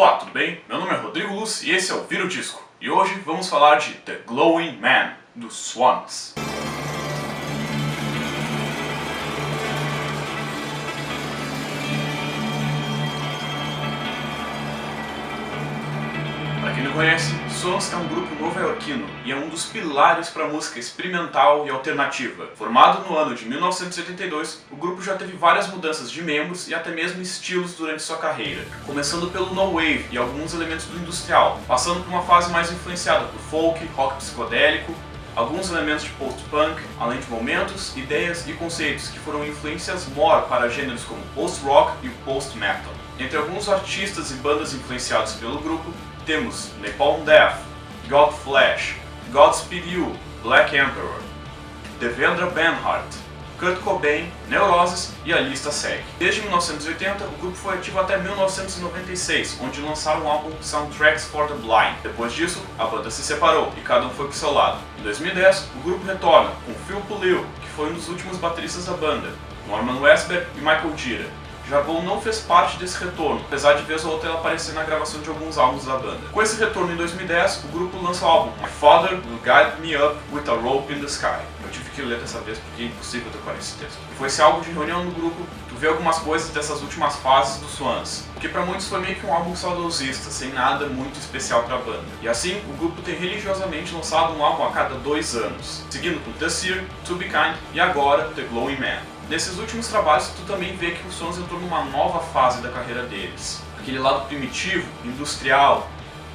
Olá, tudo bem? Meu nome é Rodrigo Luz e esse é o Vira o Disco. E hoje vamos falar de The Glowing Man, dos Swans. Para quem não conhece, Swans é um grupo nova-iorquino e é um dos pilares para a música experimental e alternativa. Formado no ano de 1982, o grupo já teve várias mudanças de membros e até mesmo estilos durante sua carreira, começando pelo no wave e alguns elementos do industrial, passando por uma fase mais influenciada por folk, rock psicodélico, alguns elementos de post-punk, além de momentos, ideias e conceitos que foram influências maior para gêneros como post-rock e post-metal. Entre alguns artistas e bandas influenciados pelo grupo, temos Napalm Death, Godflesh, Godspeed You, Black Emperor, Devendra Banhart, Kurt Cobain, Neurosis e a lista segue. Desde 1980, o grupo foi ativo até 1996, onde lançaram o álbum Soundtracks for the Blind. Depois disso, a banda se separou e cada um foi pro seu lado. Em 2010, o grupo retorna com Phil Pulley, que foi um dos últimos bateristas da banda, Norman Westberg e Michael Gira. Jarboe não fez parte desse retorno, apesar de vez ou outra ele aparecer na gravação de alguns álbuns da banda. Com esse retorno em 2010, o grupo lança o álbum My Father Will Guide Me Up With a Rope in the Sky. Eu tive que ler dessa vez porque é impossível decorar esse texto. E foi esse álbum de reunião no grupo, tu vê algumas coisas dessas últimas fases dos Swans, o que pra muitos foi meio que um álbum saudosista, sem nada muito especial pra banda. E assim, o grupo tem religiosamente lançado um álbum a cada 2 anos, seguindo com The Seer, To Be Kind e agora The Glowing Man. Nesses últimos trabalhos, tu também vê que o Swans entrou numa nova fase da carreira deles. Aquele lado primitivo, industrial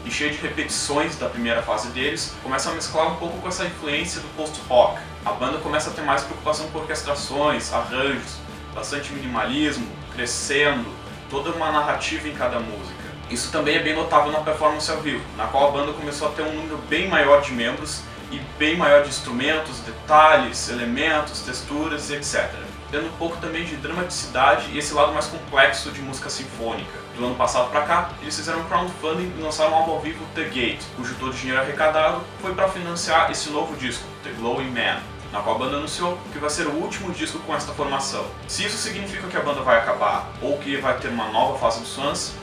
e cheio de repetições da primeira fase deles, começa a mesclar um pouco com essa influência do post-rock. A banda começa a ter mais preocupação com orquestrações, arranjos, bastante minimalismo, crescendo, toda uma narrativa em cada música. Isso também é bem notável na performance ao vivo, na qual a banda começou a ter um número bem maior de membros e bem maior de instrumentos, detalhes, elementos, texturas e etc. Tendo um pouco também de dramaticidade e esse lado mais complexo de música sinfônica. Do ano passado pra cá, eles fizeram um crowdfunding e lançaram um álbum ao vivo The Gate, cujo todo o dinheiro arrecadado foi para financiar esse novo disco, The Glowing Man, na qual a banda anunciou que vai ser o último disco com esta formação. Se isso significa que a banda vai acabar ou que vai ter uma nova fase dos Swans,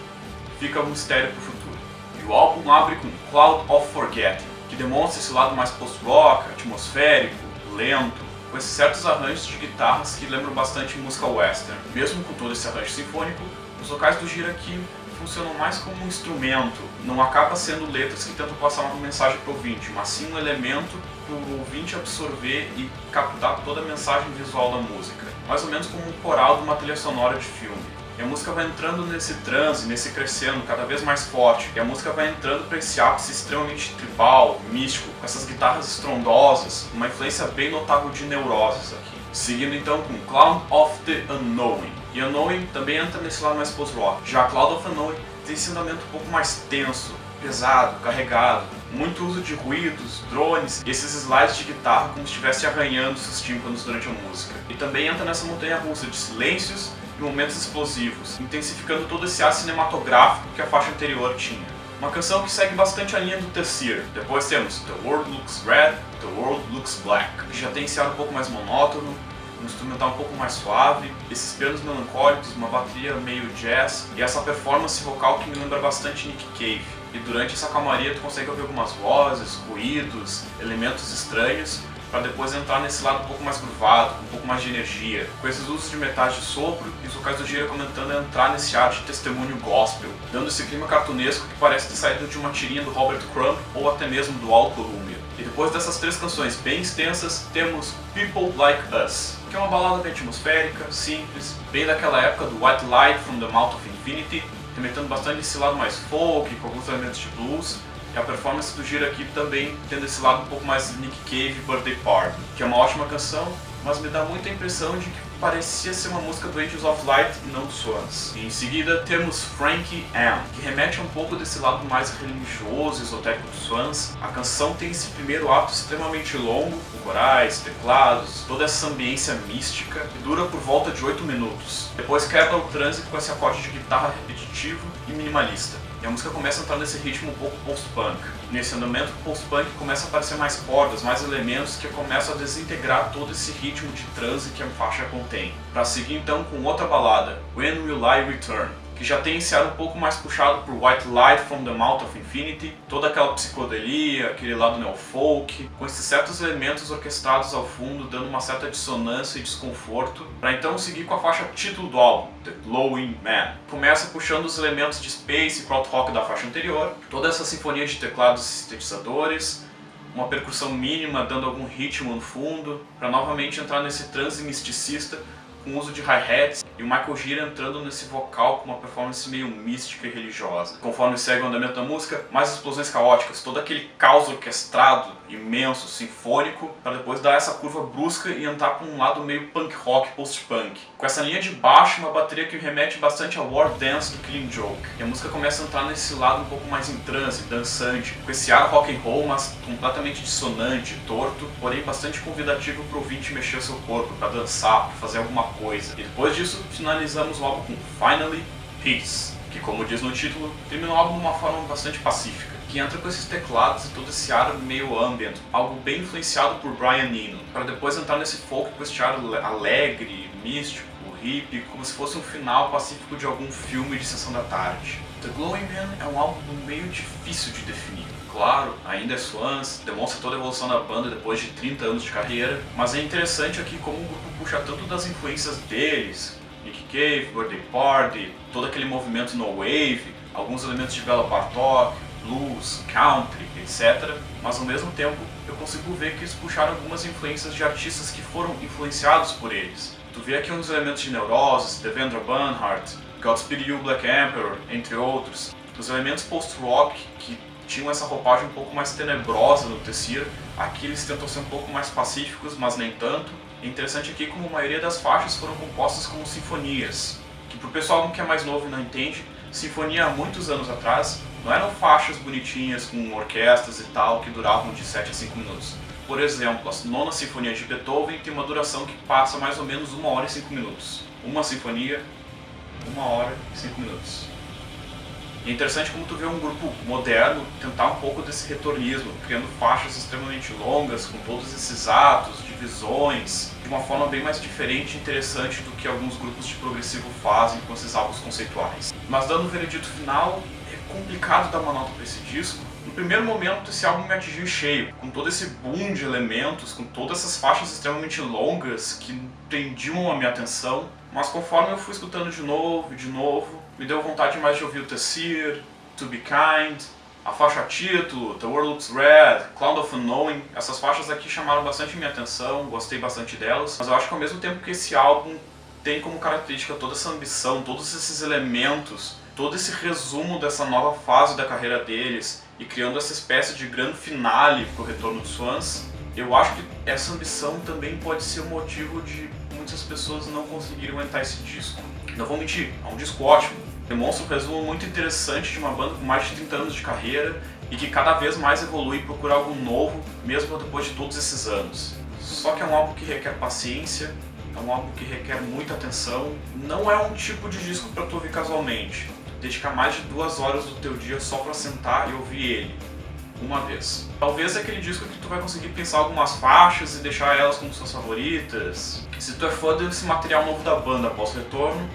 fica um mistério pro futuro. E o álbum abre com Cloud of Forgetting, que demonstra esse lado mais post-rock, atmosférico, lento, com esses certos arranjos de guitarras que lembram bastante música western. Mesmo com todo esse arranjo sinfônico, os vocais do Gira aqui funcionam mais como um instrumento, não acaba sendo letras que tentam passar uma mensagem para o ouvinte, mas sim um elemento para o ouvinte absorver e captar toda a mensagem visual da música, mais ou menos como um coral de uma trilha sonora de filme. E a música vai entrando nesse transe, nesse crescendo cada vez mais forte. E a música vai entrando para esse ápice extremamente tribal, místico, com essas guitarras estrondosas, uma influência bem notável de Neurosis aqui. Seguindo então com Cloud of the Unknowing. E Unknowing também entra nesse lado mais post-rock. Já Cloud of Unknowing tem esse andamento um pouco mais tenso, pesado, carregado, muito uso de ruídos, drones e esses slides de guitarra como se estivesse arranhando seus tímpanos durante a música. E também entra nessa montanha-russa de silêncios e momentos explosivos, intensificando todo esse ar cinematográfico que a faixa anterior tinha. Uma canção que segue bastante a linha do The Seer. Depois temos The World Looks Red, The World Looks Black, que já tem esse ar um pouco mais monótono, um instrumental um pouco mais suave, esses pianos melancólicos, uma bateria meio jazz e essa performance vocal que me lembra bastante Nick Cave. E durante essa calmaria tu consegue ouvir algumas vozes, ruídos, elementos estranhos, para depois entrar nesse lado um pouco mais groovado, com um pouco mais de energia, com esses usos de metais de sopro e os vocais do Gira comentando a entrar nesse ar de testemunho gospel, dando esse clima cartunesco que parece ter saído de uma tirinha do Robert Crumb ou até mesmo do Al Columbia. E depois dessas 3 canções bem extensas, temos People Like Us, que é uma balada bem atmosférica, simples, bem daquela época do White Light from the Mouth of Infinity, remetendo bastante esse lado mais folk, com alguns elementos de blues. E a performance do Gira aqui também tendo esse lado um pouco mais Nick Cave Birthday Party, que é uma ótima canção, mas me dá muita impressão de que parecia ser uma música do Angels of Light e não do Swans. E em seguida temos Frankie Ann, que remete a um pouco desse lado mais religioso e esotérico dos Swans. A canção tem esse primeiro ato extremamente longo, com corais, teclados, toda essa ambiência mística, e dura por volta de 8 minutos. Depois quebra o transe com esse acorde de guitarra repetitivo e minimalista. E a música começa a entrar nesse ritmo um pouco post-punk. Nesse andamento post-punk começa a aparecer mais cordas, mais elementos que começam a desintegrar todo esse ritmo de transe que a faixa contém. Para seguir então com outra balada, When Will I Return? que já tem esse ar um pouco mais puxado por White Light from the Mouth of Infinity, toda aquela psicodelia, aquele lado neofolk, com esses certos elementos orquestrados ao fundo, dando uma certa dissonância e desconforto, para então seguir com a faixa título do álbum, The Glowing Man. Começa puxando os elementos de space e krautrock da faixa anterior, toda essa sinfonia de teclados e sintetizadores, uma percussão mínima dando algum ritmo no fundo, para novamente entrar nesse transe misticista com o uso de hi-hats e o Michael Gira entrando nesse vocal com uma performance meio mística e religiosa. Conforme segue o andamento da música, mais explosões caóticas, todo aquele caos orquestrado, imenso, sinfônico, para depois dar essa curva brusca e entrar para um lado meio punk rock, post-punk. Com essa linha de baixo, uma bateria que remete bastante ao War Dance do Killing Joke. E a música começa a entrar nesse lado um pouco mais em transe, dançante, com esse ar rock and roll, mas completamente dissonante, torto, porém bastante convidativo para o ouvinte mexer o seu corpo, para dançar, para fazer alguma coisa. E depois disso, finalizamos o álbum com Finally Peace, que, como diz no título, termina o álbum de uma forma bastante pacífica, que entra com esses teclados e todo esse ar meio ambient, algo bem influenciado por Brian Eno, para depois entrar nesse folk com esse ar alegre, místico, hippie, como se fosse um final pacífico de algum filme de sessão da tarde. The Glowing Man é um álbum meio difícil de definir. Claro, ainda é Swans, demonstra toda a evolução da banda depois de 30 anos de carreira, mas é interessante aqui como o grupo puxa tanto das influências deles, Nick Cave, Birthday Party, todo aquele movimento no wave, alguns elementos de Bela Bartok, blues, country, etc. Mas ao mesmo tempo eu consigo ver que eles puxaram algumas influências de artistas que foram influenciados por eles. Tu vê aqui uns elementos de Neurosis, Devendra Banhart, Godspeed You Black Emperor, entre outros. Os elementos post-rock que tinham essa roupagem um pouco mais tenebrosa no Tessir, aqui eles tentam ser um pouco mais pacíficos, mas nem tanto. É interessante aqui como a maioria das faixas foram compostas como sinfonias, que pro pessoal que é mais novo e não entende, sinfonia há muitos anos atrás não eram faixas bonitinhas com orquestras e tal que duravam de 7 a 5 minutos. Por exemplo, a nona sinfonia de Beethoven tem uma duração que passa mais ou menos 1 hora e 5 minutos. Uma sinfonia, 1 hora e 5 minutos. E é interessante como tu vê um grupo moderno tentar um pouco desse retornismo, criando faixas extremamente longas, com todos esses atos, divisões, de uma forma bem mais diferente e interessante do que alguns grupos de progressivo fazem com esses álbuns conceituais. Mas dando o veredito final, é complicado dar uma nota para esse disco. No primeiro momento, esse álbum me atingiu em cheio, com todo esse boom de elementos, com todas essas faixas extremamente longas que prendiam a minha atenção, mas conforme eu fui escutando de novo, me deu vontade mais de ouvir o Tessir, To Be Kind, a faixa título, The World Looks Red, Cloud of Unknowing. Essas faixas aqui chamaram bastante minha atenção, gostei bastante delas, mas eu acho que ao mesmo tempo que esse álbum tem como característica toda essa ambição, todos esses elementos, todo esse resumo dessa nova fase da carreira deles e criando essa espécie de grande finale para o retorno dos Swans, eu acho que essa ambição também pode ser o motivo de muitas pessoas não conseguirem aguentar esse disco. Não vou mentir, é um disco ótimo, demonstra um resumo muito interessante de uma banda com mais de 30 anos de carreira e que cada vez mais evolui e procura algo novo, mesmo depois de todos esses anos. Só que é um álbum que requer paciência, é um álbum que requer muita atenção, não é um tipo de disco para tu ouvir casualmente. Dedicar mais de 2 horas do teu dia só para sentar e ouvir ele, uma vez. Talvez é aquele disco que tu vai conseguir pensar algumas faixas e deixar elas como suas favoritas. Se tu é fã desse material novo da banda após o retorno,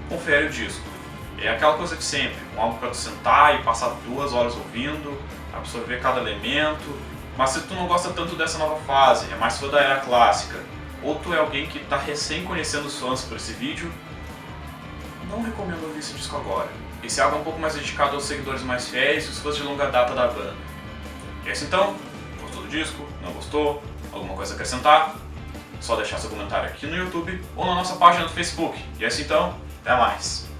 confere o disco. É aquela coisa de sempre, um álbum para tu sentar e passar 2 horas ouvindo, absorver cada elemento. Mas se tu não gosta tanto dessa nova fase, é mais fã da era clássica, ou tu é alguém que está recém conhecendo os fãs por esse vídeo, não recomendo ouvir esse disco agora. Esse álbum é um pouco mais dedicado aos seguidores mais fiéis e os fãs de longa data da banda. E é isso então, gostou do disco? Não gostou? Alguma coisa a acrescentar? Só deixar seu comentário aqui no YouTube ou na nossa página do Facebook. E é isso então, até mais!